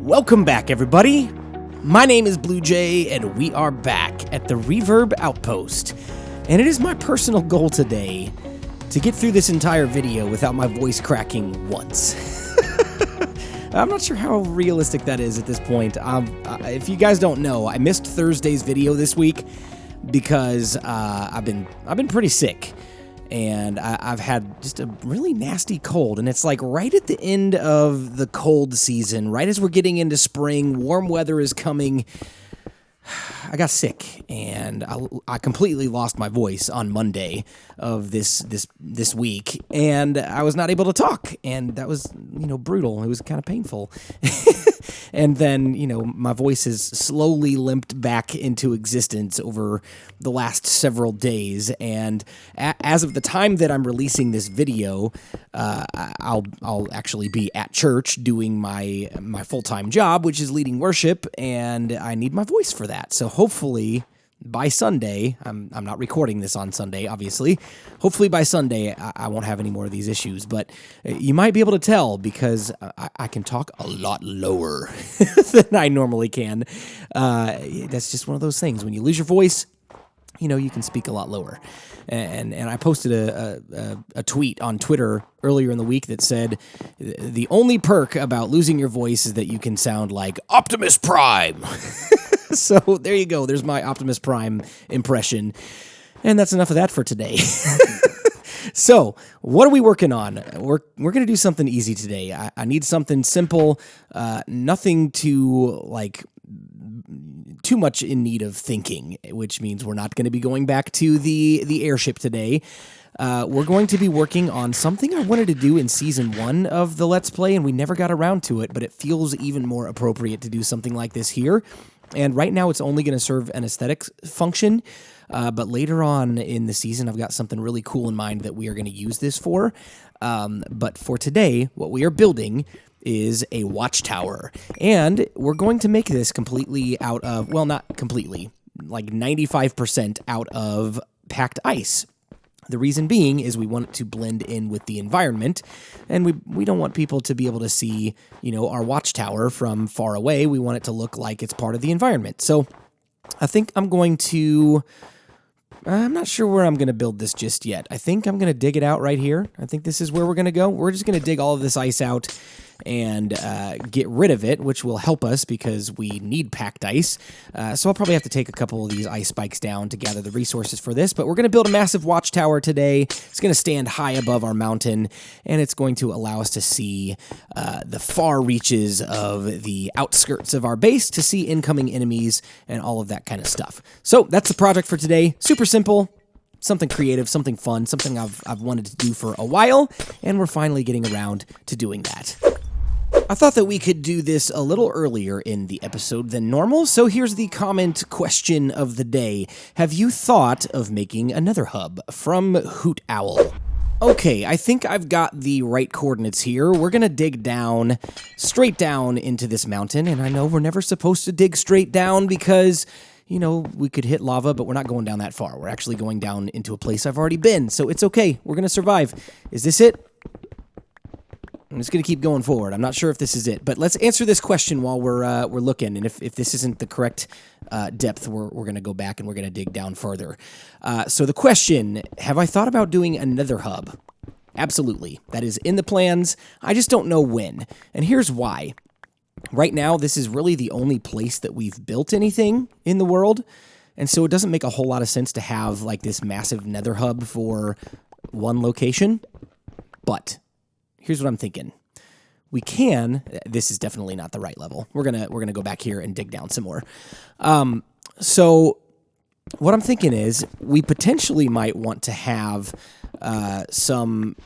Welcome back, everybody. My name is BluJay, and we are back at the Reverb Outpost. And it is my personal goal today to get through this entire video without my voice cracking once. I'm not sure how realistic that is at this point. If you guys don't know, I missed Thursday's video this week because I've been pretty sick. And I've had just a really nasty cold, and it's like right at the end of the cold season, right as we're getting into spring, warm weather is coming. I got sick, and I completely lost my voice on Monday of this week, and I was not able to talk, and that was, brutal. It was kind of painful. And then, my voice has slowly limped back into existence over the last several days, and as of the time that I'm releasing this video, I'll actually be at church doing my full-time job, which is leading worship, and I need my voice for that. So hopefully by Sunday, I'm not recording this on Sunday, obviously. Hopefully by Sunday, I won't have any more of these issues. But you might be able to tell because I can talk a lot lower than I normally can. That's just one of those things. When you lose your voice, you can speak a lot lower. And I posted a tweet on Twitter earlier in the week that said, the only perk about losing your voice is that you can sound like Optimus Prime. So there you go. There's my Optimus Prime impression. And that's enough of that for today. So what are we working on? We're going to do something easy today. I need something simple, nothing too much in need of thinking, which means we're not going to be going back to the airship today. We're going to be working on something I wanted to do in Season 1 of the Let's Play, and we never got around to it, but it feels even more appropriate to do something like this here. And right now, it's only going to serve an aesthetic function, but later on in the season, I've got something really cool in mind that we are going to use this for. But for today, what we are building is a watchtower, and we're going to make this completely out of, well, not completely, like 95% out of packed ice. The reason being is we want it to blend in with the environment, and we don't want people to be able to see, our watchtower from far away. We want it to look like it's part of the environment. So I think I'm not sure where I'm going to build this just yet. I think I'm going to dig it out right here. I think this is where we're going to go. We're just going to dig all of this ice out and get rid of it, which will help us because we need packed ice. So I'll probably have to take a couple of these ice spikes down to gather the resources for this, but we're going to build a massive watchtower today. It's going to stand high above our mountain, and it's going to allow us to see the far reaches of the outskirts of our base to see incoming enemies and all of that kind of stuff. So that's the project for today. Super simple. Something creative, something fun, something I've wanted to do for a while, and we're finally getting around to doing that. I thought that we could do this a little earlier in the episode than normal, so here's the comment question of the day. Have you thought of making another hub? From Hoot Owl. Okay, I think I've got the right coordinates here. We're going to dig down, straight down into this mountain, and I know we're never supposed to dig straight down because, we could hit lava, but we're not going down that far. We're actually going down into a place I've already been, so it's okay. We're going to survive. Is this it? I'm just going to keep going forward. I'm not sure if this is it, but let's answer this question while we're looking, and if this isn't the correct depth, we're going to go back and we're going to dig down further. So the question, have I thought about doing another hub? Absolutely. That is in the plans. I just don't know when, and here's why. Right now, this is really the only place that we've built anything in the world, and so it doesn't make a whole lot of sense to have like this massive nether hub for one location, but here's what I'm thinking. This is definitely not the right level. We're gonna go back here and dig down some more. So what I'm thinking is we potentially might want to have some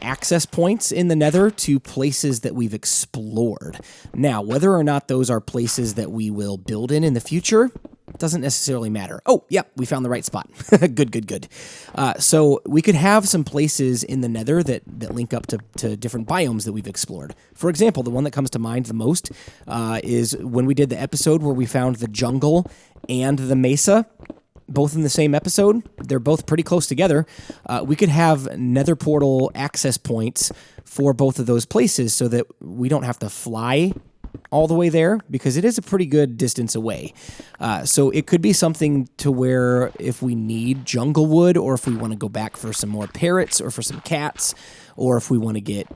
access points in the nether to places that we've explored. Now, whether or not those are places that we will build in the future doesn't necessarily matter. Oh, yeah, we found the right spot. Good. So we could have some places in the nether that link up to different biomes that we've explored. For example, the one that comes to mind the most is when we did the episode where we found the jungle and the mesa, both in the same episode. They're both pretty close together. We could have nether portal access points for both of those places so that we don't have to fly all the way there because it is a pretty good distance away. So it could be something to where if we need jungle wood, or if we want to go back for some more parrots or for some cats, or if we want to get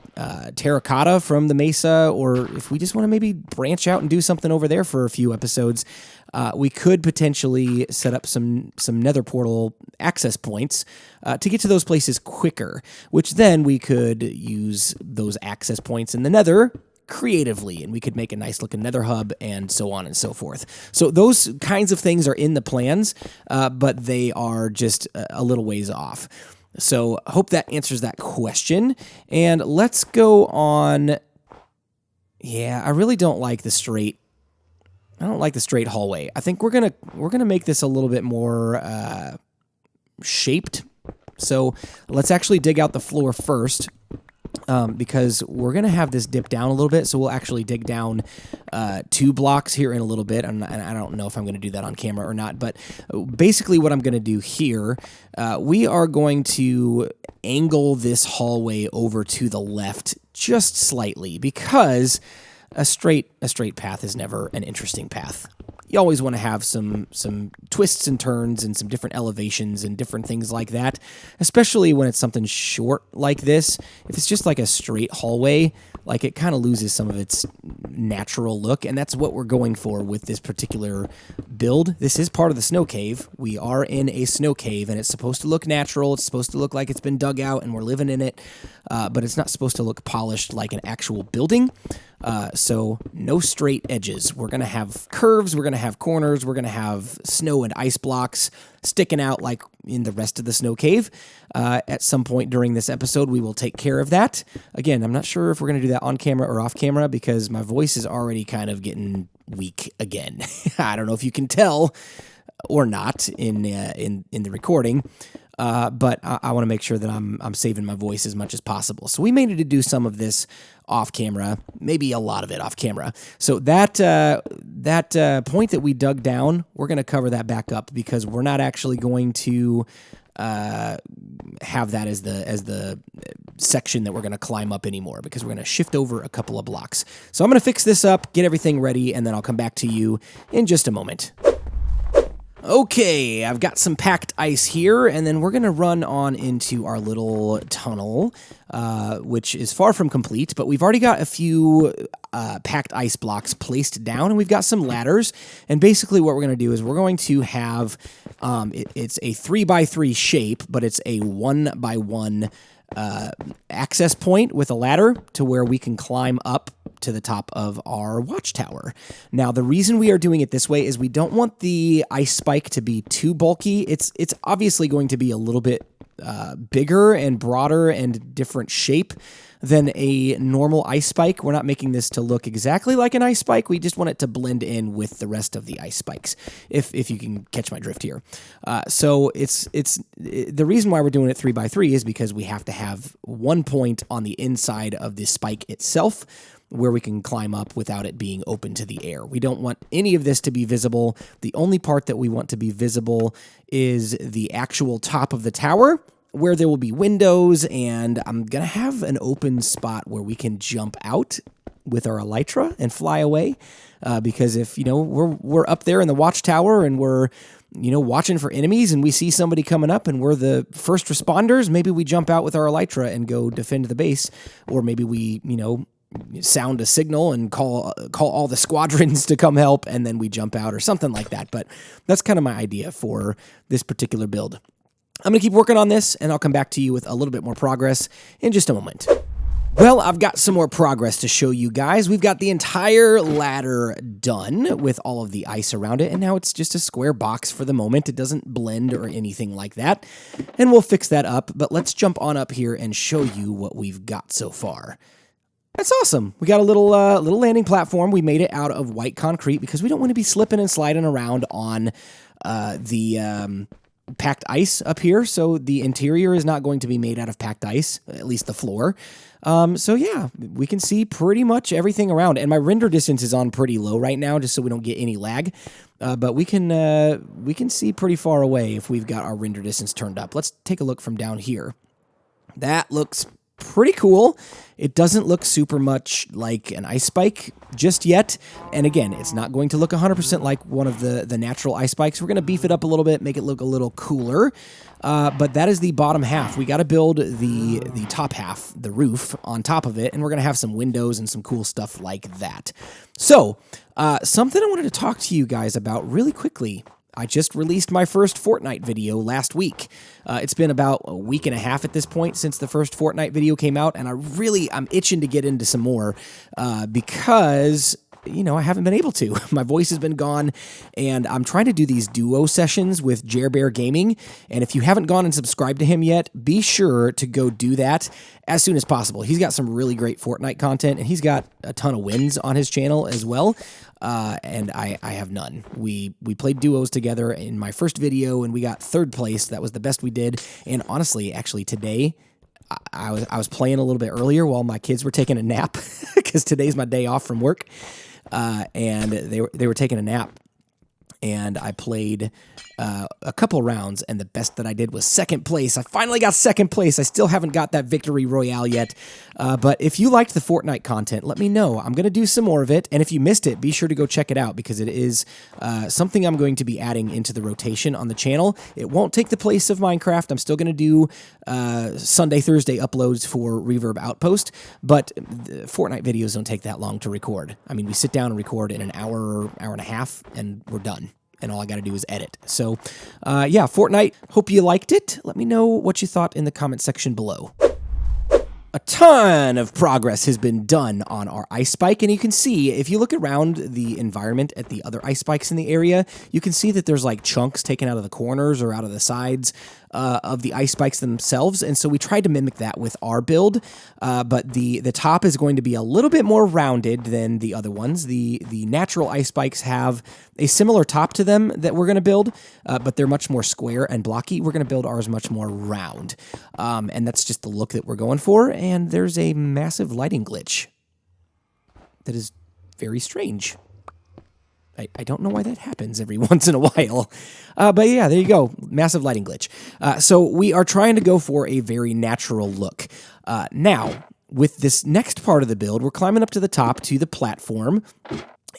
terracotta from the mesa, or if we just want to maybe branch out and do something over there for a few episodes, we could potentially set up some nether portal access points to get to those places quicker, which then we could use those access points in the nether creatively, and we could make a nice looking nether hub and so on and so forth. So those kinds of things are in the plans, but they are just a little ways off. So hope that answers that question. And let's go on. Yeah, I really don't like the straight. I don't like the straight hallway. I think we're gonna make this a little bit more shaped. So let's actually dig out the floor first. Because we're going to have this dip down a little bit, so we'll actually dig down 2 blocks here in a little bit. And I don't know if I'm going to do that on camera or not, but basically what I'm going to do here, we are going to angle this hallway over to the left just slightly, because a straight path is never an interesting path. You always want to have some twists and turns and some different elevations and different things like that, especially when it's something short like this. If it's just like a straight hallway, like it kind of loses some of its natural look, and that's what we're going for with this particular build. This is part of the snow cave. We are in a snow cave, and it's supposed to look natural. It's supposed to look like it's been dug out and we're living in it, but it's not supposed to look polished like an actual building. So no straight edges. We're going to have curves, we're going to have corners, we're going to have snow and ice blocks sticking out like in the rest of the snow cave. At some point during this episode, we will take care of that. Again, I'm not sure if we're going to do that on camera or off camera because my voice is already kind of getting weak again. I don't know if you can tell or not in the recording. But I want to make sure that I'm saving my voice as much as possible. So we may need to do some of this off camera, maybe a lot of it off camera. So that point that we dug down, we're going to cover that back up because we're not actually going to have that as the section that we're going to climb up anymore, because we're going to shift over a couple of blocks. So I'm going to fix this up, get everything ready, and then I'll come back to you in just a moment. Okay, I've got some packed ice here, and then we're going to run on into our little tunnel, which is far from complete, but we've already got a few packed ice blocks placed down, and we've got some ladders, and basically what we're going to do is we're going to have, it's a 3x3 shape, but it's a 1x1 access point with a ladder to where we can climb up to the top of our watchtower. Now, the reason we are doing it this way is we don't want the ice spike to be too bulky. It's obviously going to be a little bit bigger and broader and different shape than a normal ice spike. We're not making this to look exactly like an ice spike. We just want it to blend in with the rest of the ice spikes, if you can catch my drift here. So it's the reason why we're doing it 3x3 is because we have to have one point on the inside of the spike itself where we can climb up without it being open to the air. We don't want any of this to be visible. The only part that we want to be visible is the actual top of the tower, where there will be windows, and I'm going to have an open spot where we can jump out with our elytra and fly away, because if, we're up there in the watchtower and we're, watching for enemies and we see somebody coming up and we're the first responders, maybe we jump out with our elytra and go defend the base, or maybe we, sound a signal and call all the squadrons to come help, and then we jump out or something like that. But that's kind of my idea for this particular build. I'm going to keep working on this, and I'll come back to you with a little bit more progress in just a moment. Well, I've got some more progress to show you guys. We've got the entire ladder done with all of the ice around it, and now it's just a square box for the moment. It doesn't blend or anything like that, and we'll fix that up. But let's jump on up here and show you what we've got so far. That's awesome. We got a little landing platform. We made it out of white concrete because we don't want to be slipping and sliding around on the packed ice up here. So the interior is not going to be made out of packed ice, at least the floor. So yeah, we can see pretty much everything around. And my render distance is on pretty low right now, just so we don't get any lag. But we can see pretty far away if we've got our render distance turned up. Let's take a look from down here. That looks pretty cool. It doesn't look super much like an ice spike just yet. And again, it's not going to look 100% like one of the natural ice spikes. We're going to beef it up a little bit, make it look a little cooler. But that is the bottom half. We got to build the top half, the roof, on top of it. And we're going to have some windows and some cool stuff like that. So, something I wanted to talk to you guys about really quickly. I just released my first Fortnite video last week. It's been about a week and a half at this point since the first Fortnite video came out, and I'm itching to get into some more because, you know, I haven't been able to. My voice has been gone, and I'm trying to do these duo sessions with Jer Bear Gaming, and if you haven't gone and subscribed to him yet, be sure to go do that as soon as possible. He's got some really great Fortnite content, and he's got a ton of wins on his channel as well. And I have none. We played duos together in my first video, and we got 3rd place. That was the best we did. And honestly, actually today, I was playing a little bit earlier while my kids were taking a nap because today's my day off from work, and they were taking a nap. And I played a couple rounds, and the best that I did was 2nd place. I finally got 2nd place. I still haven't got that victory royale yet. But if you liked the Fortnite content, let me know. I'm going to do some more of it. And if you missed it, be sure to go check it out because it is something I'm going to be adding into the rotation on the channel. It won't take the place of Minecraft. I'm still going to do Sunday, Thursday uploads for Reverb Outpost. But Fortnite videos don't take that long to record. I mean, we sit down and record in an hour, hour and a half, and we're done. And all I got to do is edit. So, yeah, Fortnite, hope you liked it. Let me know what you thought in the comment section below. A ton of progress has been done on our ice spike, and you can see, if you look around the environment at the other ice spikes in the area, you can see that there's like chunks taken out of the corners or out of the sides of the ice spikes themselves, and so we tried to mimic that with our build, but the top is going to be a little bit more rounded than the other ones. The natural ice spikes have a similar top to them that we're going to build, but they're much more square and blocky. We're going to build ours much more round, and that's just the look that we're going for. And there's a massive lighting glitch that is very strange. I don't know why that happens every once in a while. But yeah, there you go. Massive lighting glitch. So we are trying to go for a very natural look. Now, with this next part of the build, we're climbing up to the top to the platform.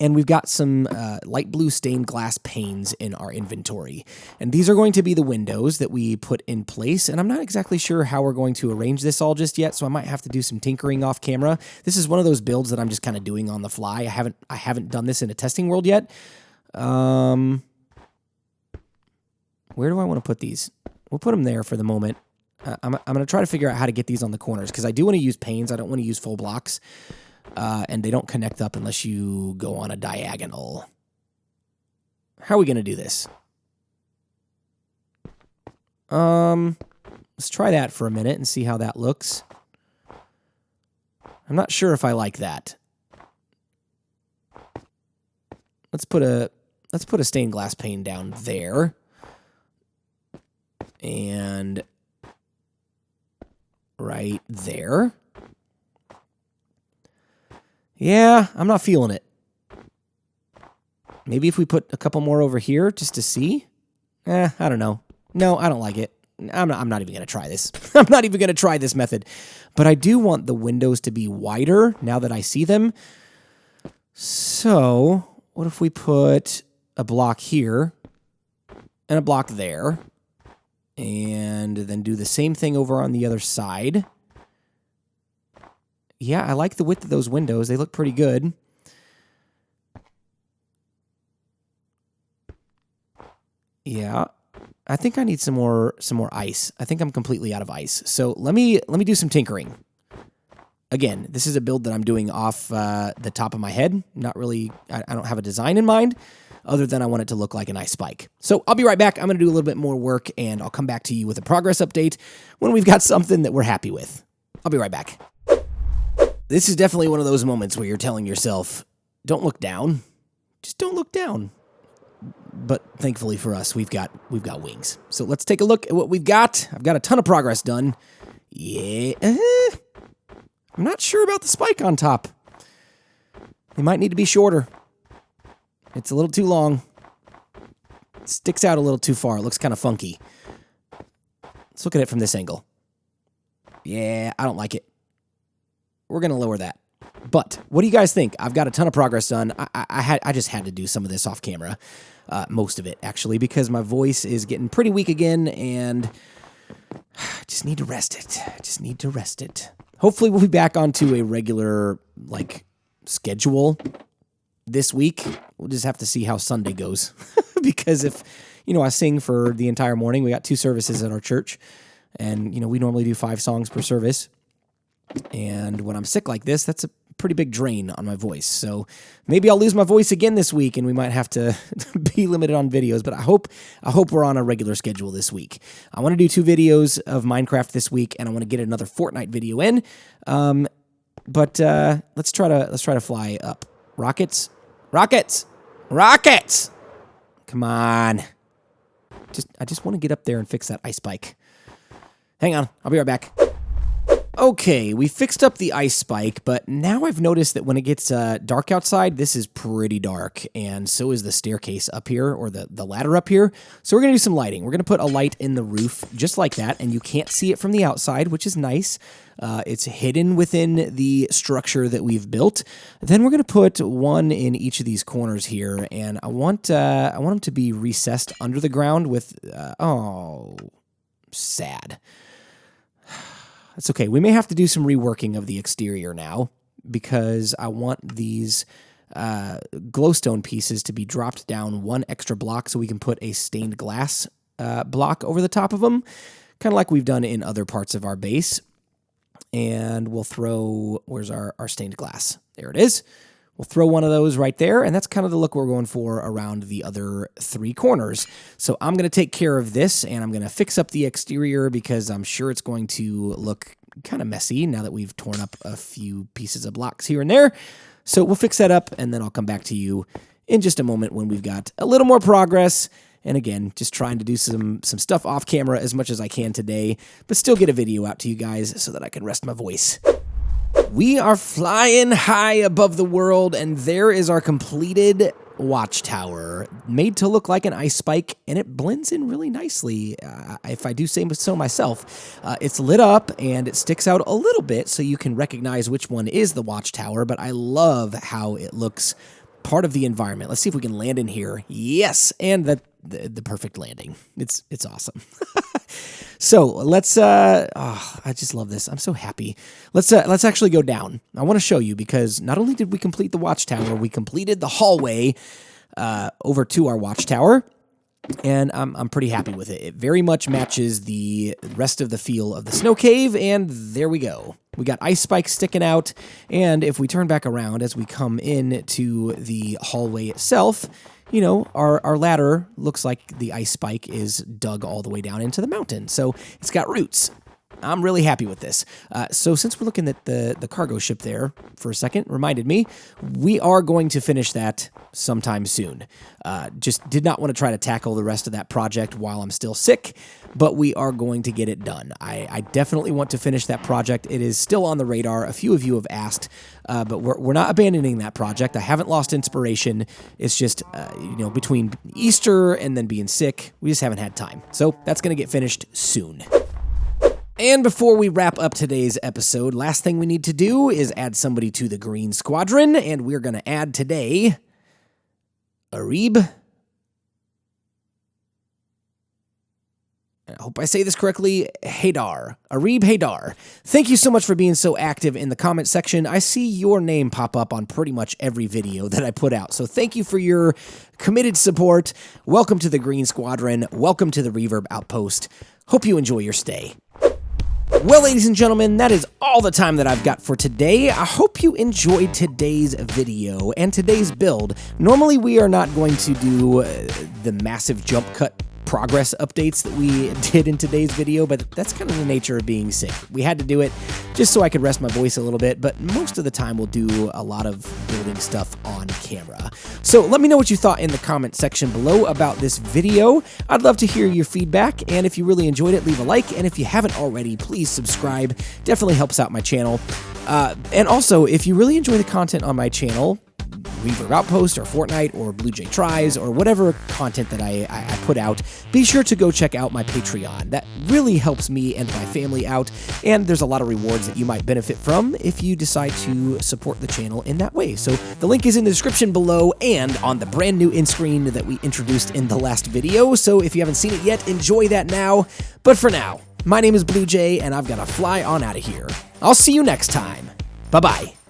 And we've got some light blue stained glass panes in our inventory. And these are going to be the windows that we put in place. And I'm not exactly sure how we're going to arrange this all just yet, so I might have to do some tinkering off camera. This is one of those builds that I'm just kind of doing on the fly. I haven't done this in a testing world yet. Where do I want to put these? We'll put them there for the moment. I'm going to try to figure out how to get these on the corners, because I do want to use panes. I don't want to use full blocks. And they don't connect up unless you go on a diagonal. How are we going to do this? Let's try that for a minute and see how that looks. I'm not sure if I like that. Let's put a stained glass pane down there. And right there. Yeah, I'm not feeling it. Maybe if we put a couple more over here just to see? I don't know. No, I don't like it. I'm not even going to try this. I'm not even going to try this method. But I do want the windows to be wider now that I see them. So, what if we put a block here and a block there? And then do the same thing over on the other side. Yeah, I like the width of those windows. They look pretty good. Yeah, I think I need some more ice. I think I'm completely out of ice. So let me do some tinkering. Again, this is a build that I'm doing off the top of my head. Not really. I don't have a design in mind, other than I want it to look like an ice spike. So I'll be right back. I'm going to do a little bit more work, and I'll come back to you with a progress update when we've got something that we're happy with. I'll be right back. This is definitely one of those moments where you're telling yourself, don't look down. Just don't look down. But thankfully for us, we've got wings. So let's take a look at what we've got. I've got a ton of progress done. Yeah. I'm not sure about the spike on top. They might need to be shorter. It's a little too long. It sticks out a little too far. It looks kind of funky. Let's look at it from this angle. Yeah, I don't like it. we're going to lower that. But what do you guys think? I've got a ton of progress done. I just had to do some of this off camera, most of it actually, because my voice is getting pretty weak again, and I just need to rest it. Hopefully we'll be back onto a regular schedule this week. We'll just have to see how Sunday goes, because if I sing for the entire morning, we got 2 services at our church, and we normally do 5 songs per service. And when I'm sick like this, that's a pretty big drain on my voice. So maybe I'll lose my voice again this week, and we might have to be limited on videos. But I hope we're on a regular schedule this week. I want to do 2 videos of Minecraft this week, and I want to get another Fortnite video in. But let's try to fly up. Rockets. Come on. I just want to get up there and fix that ice spike. Hang on, I'll be right back. Okay, we fixed up the ice spike, but now I've noticed that when it gets dark outside, this is pretty dark, and so is the staircase up here, or the ladder up here. So we're going to do some lighting. We're going to put a light in the roof, just like that, and you can't see it from the outside, which is nice. It's hidden within the structure that we've built. Then we're going to put one in each of these corners here, and I want them to be recessed under the ground with, sad. That's okay. We may have to do some reworking of the exterior now, because I want these glowstone pieces to be dropped down 1 extra block so we can put a stained glass block over the top of them, kind of like we've done in other parts of our base. And we'll throw, where's our stained glass? There it is. We'll throw one of those right there, and that's kind of the look we're going for around the other 3 corners. So I'm going to take care of this, and I'm going to fix up the exterior, because I'm sure it's going to look kind of messy now that we've torn up a few pieces of blocks here and there. So we'll fix that up, and then I'll come back to you in just a moment when we've got a little more progress. And again, just trying to do some stuff off camera as much as I can today, but still get a video out to you guys so that I can rest my voice. We are flying high above the world, and there is our completed watchtower, made to look like an ice spike, and it blends in really nicely, if I do say so myself. It's lit up, and it sticks out a little bit so you can recognize which one is the watchtower, but I love how it looks part of the environment. Let's see if we can land in here. Yes, and the perfect landing. It's awesome. So let's, I just love this. I'm so happy. Let's actually go down. I want to show you, because not only did we complete the watchtower, we completed the hallway over to our watchtower, and I'm pretty happy with it. It very much matches the rest of the feel of the snow cave, and there we go. We got ice spikes sticking out, and if we turn back around as we come in to the hallway itself, our ladder looks like the ice spike is dug all the way down into the mountain. So it's got roots. I'm really happy with this. So since we're looking at the cargo ship there for a second, reminded me, we are going to finish that sometime soon. Just did not want to try to tackle the rest of that project while I'm still sick, but we are going to get it done. I definitely want to finish that project. It is still on the radar. A few of you have asked, but we're not abandoning that project. I haven't lost inspiration. It's just, between Easter and then being sick, we just haven't had time. So that's going to get finished soon. And before we wrap up today's episode, last thing we need to do is add somebody to the Green Squadron, and we're going to add today Reverb. I hope I say this correctly, Reverb Outpost. Thank you so much for being so active in the comment section. I see your name pop up on pretty much every video that I put out, so thank you for your committed support. Welcome to the Green Squadron. Welcome to the Reverb Outpost. Hope you enjoy your stay. Well, ladies and gentlemen, that is all the time that I've got for today. I hope you enjoyed today's video and today's build. Normally, we are not going to do the massive jump cut progress updates that we did in today's video, but that's kind of the nature of being sick. We had to do it just so I could rest my voice a little bit, but most of the time we'll do a lot of building stuff on camera. So let me know what you thought in the comment section below about this video. I'd love to hear your feedback, and if you really enjoyed it, leave a like, and if you haven't already, please subscribe. Definitely helps out my channel. And also, if you really enjoy the content on my channel, Reverb Outpost or Fortnite or BluJay Tries or whatever content that I put out, be sure to go check out my Patreon. That really helps me and my family out, and there's a lot of rewards that you might benefit from if you decide to support the channel in that way. So the link is in the description below and on the brand new end screen that we introduced in the last video. So if you haven't seen it yet, enjoy that now. But for now, my name is BluJay, and I've got to fly on out of here. I'll see you next time. Bye-bye.